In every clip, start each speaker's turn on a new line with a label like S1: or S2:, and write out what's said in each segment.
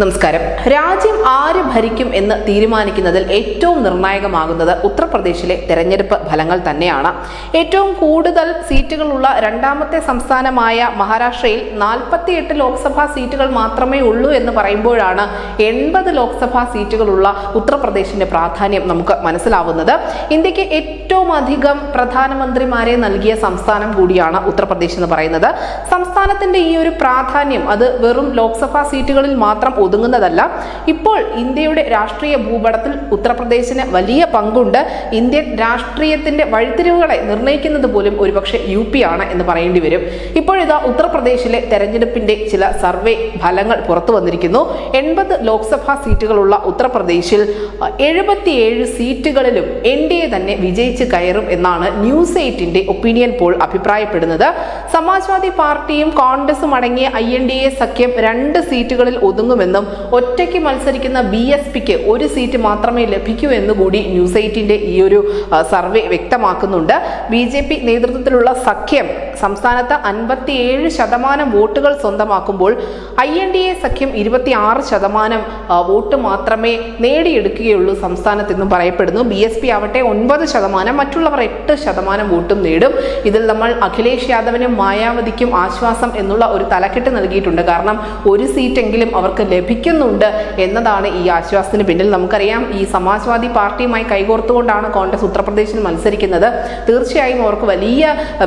S1: നമസ്കാരം. രാജ്യം ആര് ഭരിക്കും എന്ന് തീരുമാനിക്കുന്നതിൽ ഏറ്റവും നിർണായകമാകുന്നത് ഉത്തർപ്രദേശിലെ തെരഞ്ഞെടുപ്പ് ഫലങ്ങൾ തന്നെയാണ്. ഏറ്റവും കൂടുതൽ സീറ്റുകളുള്ള രണ്ടാമത്തെ സംസ്ഥാനമായ മഹാരാഷ്ട്രയിൽ 48 ലോക്സഭാ സീറ്റുകൾ മാത്രമേ ഉള്ളൂ എന്ന് പറയുമ്പോഴാണ് 80 ലോക്സഭാ സീറ്റുകളുള്ള ഉത്തർപ്രദേശിന്റെ പ്രാധാന്യം നമുക്ക് മനസ്സിലാവുന്നത്. ഇന്ത്യക്ക് ഏറ്റവും അധികം പ്രധാനമന്ത്രിമാരെ നൽകിയ സംസ്ഥാനം കൂടിയാണ് ഉത്തർപ്രദേശ് എന്ന് പറയുന്നത്. സംസ്ഥാനത്തിന്റെ ഈ ഒരു പ്രാധാന്യം അത് വെറും ലോക്സഭാ സീറ്റുകളിൽ മാത്രം ഒതുങ്ങുന്നതല്ല. ഇപ്പോൾ ഇന്ത്യയുടെ രാഷ്ട്രീയ ഭൂപടത്തിൽ ഉത്തർപ്രദേശിന് വലിയ പങ്കുണ്ട്. ഇന്ത്യൻ രാഷ്ട്രീയത്തിന്റെ വഴിത്തിരിവുകളെ നിർണ്ണയിക്കുന്നത് പോലും ഒരുപക്ഷെ UP ആണ് എന്ന് പറയേണ്ടി വരും. ഇപ്പോഴിതാ ഉത്തർപ്രദേശിലെ തെരഞ്ഞെടുപ്പിന്റെ ചില സർവേ ഫലങ്ങൾ പുറത്തു വന്നിരിക്കുന്നു. 80 ലോക്സഭാ സീറ്റുകളുള്ള ഉത്തർപ്രദേശിൽ 77 സീറ്റുകളിലും NDA തന്നെ വിജയിച്ച് കയറും എന്നാണ് ന്യൂസ് 8ന്റെ ഒപ്പീനിയൻ പോൾ അഭിപ്രായപ്പെടുന്നത്. സമാജ്വാദി പാർട്ടിയും കോൺഗ്രസും അടങ്ങിയ INDA സഖ്യം 2 സീറ്റുകളിൽ ഒതുങ്ങുമെന്നും ഒറ്റയ്ക്ക് മത്സരിക്കുന്ന BSPക്ക് 1 സീറ്റ് മാത്രമേ ലഭിക്കൂ എന്നുകൂടി ന്യൂസ് 8ന്റെ ഈ ഒരു സർവേ വ്യക്തമാക്കുന്നുണ്ട്. BJP നേതൃത്വത്തിലുള്ള സഖ്യം സംസ്ഥാനത്ത് 57% വോട്ടുകൾ സ്വന്തമാക്കുമ്പോൾ INDA സഖ്യം 26% വോട്ട് മാത്രമേ നേടിയെടുക്കുകയുള്ളൂ സംസ്ഥാനത്തെന്നും പറയപ്പെടുന്നു. BSP ആവട്ടെ 9%, മറ്റുള്ളവർ 8% വോട്ടും നേടും. ഇതിൽ നമ്മൾ അഖിലേഷ് യാദവിനും മായാവതിക്കും ആശ്വാസം എന്നുള്ള ഒരു തലക്കെട്ട് നൽകിയിട്ടുണ്ട്. കാരണം 1 സീറ്റെങ്കിലും അവർക്ക് ലഭിക്കുന്നുണ്ട് എന്നതാണ് ഈ ആശ്വാസത്തിന് പിന്നിൽ. നമുക്കറിയാം, ഈ സമാജ്വാദി പാർട്ടിയുമായി കൈകോർത്തുകൊണ്ടാണ് കോൺഗ്രസ് ഉത്തർപ്രദേശിൽ മത്സരിക്കുന്നത്. തീർച്ചയായും അവർക്ക് വലിയ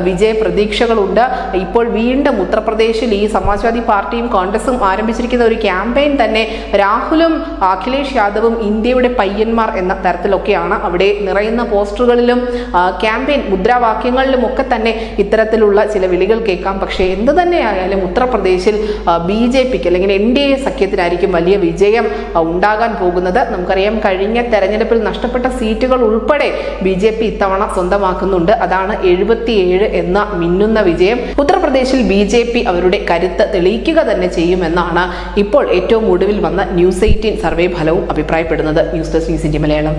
S1: വിജയ പ്രതീക്ഷകളുണ്ട്. ഇപ്പോൾ വീണ്ടും ഉത്തർപ്രദേശിൽ ഈ സമാജ്വാദി പാർട്ടിയും കോൺഗ്രസും ആരംഭിച്ചിരിക്കുന്ന ഒരു ക്യാമ്പയിൻ തന്നെ രാഹുലും അഖിലേഷ് യാദവും ഇന്ത്യയുടെ പയ്യന്മാർ എന്ന തരത്തിലൊക്കെയാണ്. അവിടെ നിറയുന്ന പോസ്റ്ററുകളിലും ക്യാമ്പയിൻ മുദ്രാവാക്യങ്ങളിലും ഒക്കെ തന്നെ ഇത്തരത്തിലുള്ള ചില വിളികൾ കേൾക്കാം. പക്ഷേ എന്ത് തന്നെയായാലും ഉത്തർപ്രദേശിൽ BJPക്ക് അല്ലെങ്കിൽ NDA സഖ്യത്തിനായിരിക്കും വലിയ വിജയം ഉണ്ടാകാൻ പോകുന്നത്. നമുക്കറിയാം, കഴിഞ്ഞ തെരഞ്ഞെടുപ്പിൽ നഷ്ടപ്പെട്ട സീറ്റുകൾ ഉൾപ്പെടെ BJP ഇത്തവണ സ്വന്തമാക്കുന്നുണ്ട്. അതാണ് 77 എന്ന മിന്നുന്ന വിജയം. ഉത്തർപ്രദേശിൽ BJP അവരുടെ കരുത്ത് തെളിയിക്കുക തന്നെ ചെയ്യുമെന്നാണ് ഇപ്പോൾ ഏറ്റവും ഒടുവിൽ വന്ന ന്യൂസ് 18 സർവേ ഫലവും അഭിപ്രായപ്പെടുന്നത്. News desk news India Malayalam.